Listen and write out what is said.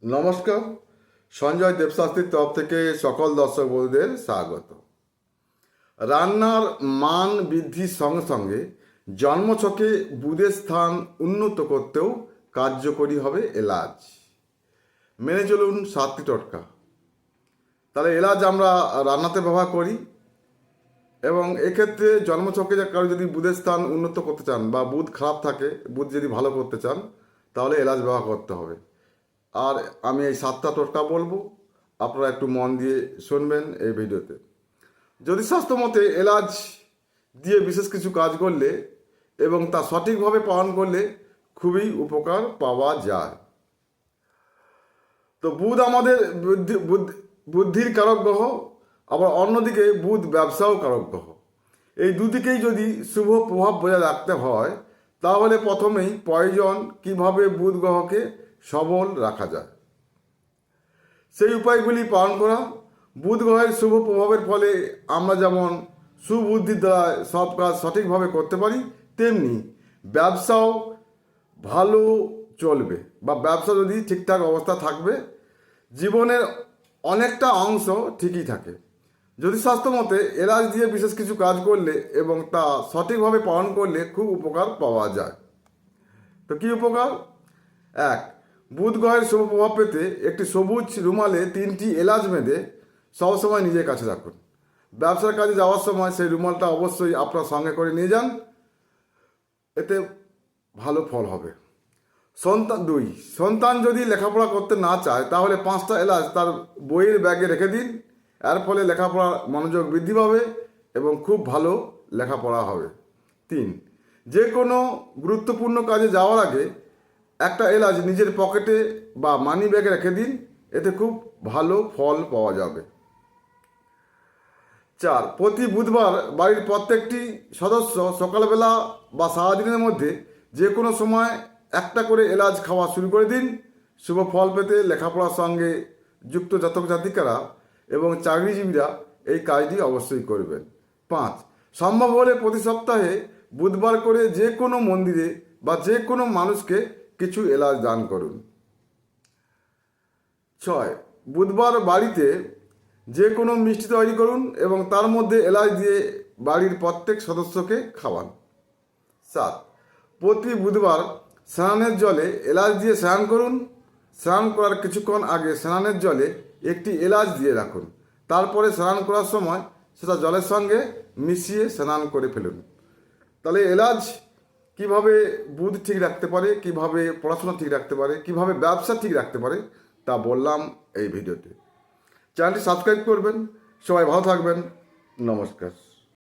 নমস্কার। সঞ্জয় দেবশাস্ত্রীর তরফ থেকে সকল দর্শক বন্ধুদের স্বাগত। রান্নার মান বৃদ্ধির সঙ্গে সঙ্গে জন্মছকে বুধের স্থান উন্নত করতেও কার্যকরী হবে এলাচ। মেনে চলুন 7টি টোটকা। তাহলে এলাচ আমরা রান্নাতে ব্যবহার করি এবং এক্ষেত্রে জন্মছকে কারো যদি বুধের স্থান উন্নত করতে চান বা বুধ খারাপ থাকে, বুধ যদি ভালো করতে চান, তাহলে এলাচ ব্যবহার করতে হবে। আর আমি এই 7টা টোটকা বলবো, আপনারা একটু মন দিয়ে শুনবেন এই ভিডিওতে। জ্যোতিষশাস্ত্র মতে এলাচ দিয়ে বিশেষ কিছু কাজ করলে এবং তা সঠিকভাবে পালন করলে খুবই উপকার পাওয়া যায়। তো বুধ আমাদের বুদ্ধির কারক গ্রহ, আবার অন্যদিকে বুধ ব্যবসাও কারক গ্রহ। এই দুদিকেই যদি শুভ প্রভাব বজায় রাখতে হয়, তাহলে প্রথমেই প্রয়োজন কিভাবে বুধ গ্রহকে সবল রাখা যায়, সেই উপায়গুলি পালন করা। বুধ গ্রহের শুভ প্রভাবের ফলে আমরা যেমন সুবুদ্ধির দ্বারা সব কাজ সঠিকভাবে করতে পারি, তেমনি ব্যবসাও ভালো চলবে বা ব্যবসা যদি ঠিকঠাক অবস্থা থাকবে, জীবনের অনেকটা অংশ ঠিকই থাকে। জ্যোতিষশাস্ত্র মতে এলাচ দিয়ে বিশেষ কিছু কাজ করলে এবং তা সঠিকভাবে পালন করলে খুব উপকার পাওয়া যায়। তো কী উপকার? 1. বুধ গ্রহের শুভ প্রভাব পেতে একটি সবুজ রুমালে 3টি এলাচ বেঁধে সবসময় নিজের কাছে রাখুন। ব্যবসার কাজে যাওয়ার সময় সেই রুমালটা অবশ্যই আপনার সঙ্গে করে নিয়ে যান, এতে ভালো ফল হবে। 2. সন্তান যদি লেখাপড়া করতে না চায়, তাহলে 5টা এলাচ তার বইয়ের ব্যাগে রেখে দিন। এর ফলে লেখাপড়ার মনোযোগ বৃদ্ধি পাবে এবং খুব ভালো লেখাপড়া হবে। 3. যে কোনো গুরুত্বপূর্ণ কাজে যাওয়ার আগে একটা এলাচ নিজের পকেটে বা মানি ব্যাগে রেখে দিন, এতে খুব ভালো ফল পাওয়া যাবে। 4. প্রতি বুধবার বাড়ির প্রত্যেকটি সদস্য সকালবেলা বা সারাদিনের মধ্যে যে কোনো সময় একটা করে এলাচ খাওয়া শুরু করে দিন। শুভ ফল পেতে লেখাপড়ার সঙ্গে যুক্ত জাতক জাতিকারা এবং চাকরিজীবীরা এই কাজটি অবশ্যই করবেন। 5. সম্ভব হলে প্রতি সপ্তাহে বুধবার করে যে কোনো মন্দিরে বা যে কোনো মানুষকে কিছু এলাচ দান করুন। 6. বুধবার বাড়িতে যে কোনো মিষ্টি তৈরি করুন এবং তার মধ্যে এলাচ দিয়ে বাড়ির প্রত্যেক সদস্যকে খাওয়ান। 7. প্রতি বুধবার স্নানের জলে এলাচ দিয়ে স্নান করুন। স্নান করার কিছুক্ষণ আগে স্নানের জলে একটি এলাচ দিয়ে রাখুন, তারপরে স্নান করার সময় সেটা জলের সঙ্গে মিশিয়ে স্নান করে ফেলুন। তাহলে এলাচ কিভাবে বুধ ঠিক রাখতে পারে, কিভাবে পড়াশোনা ঠিক রাখতে পারে, কিভাবে ব্যবসা ঠিক রাখতে পারে, তা বললাম এই ভিডিওতে। চ্যানেলটি সাবস্ক্রাইব করবেন। সবাই ভালো থাকবেন। নমস্কার।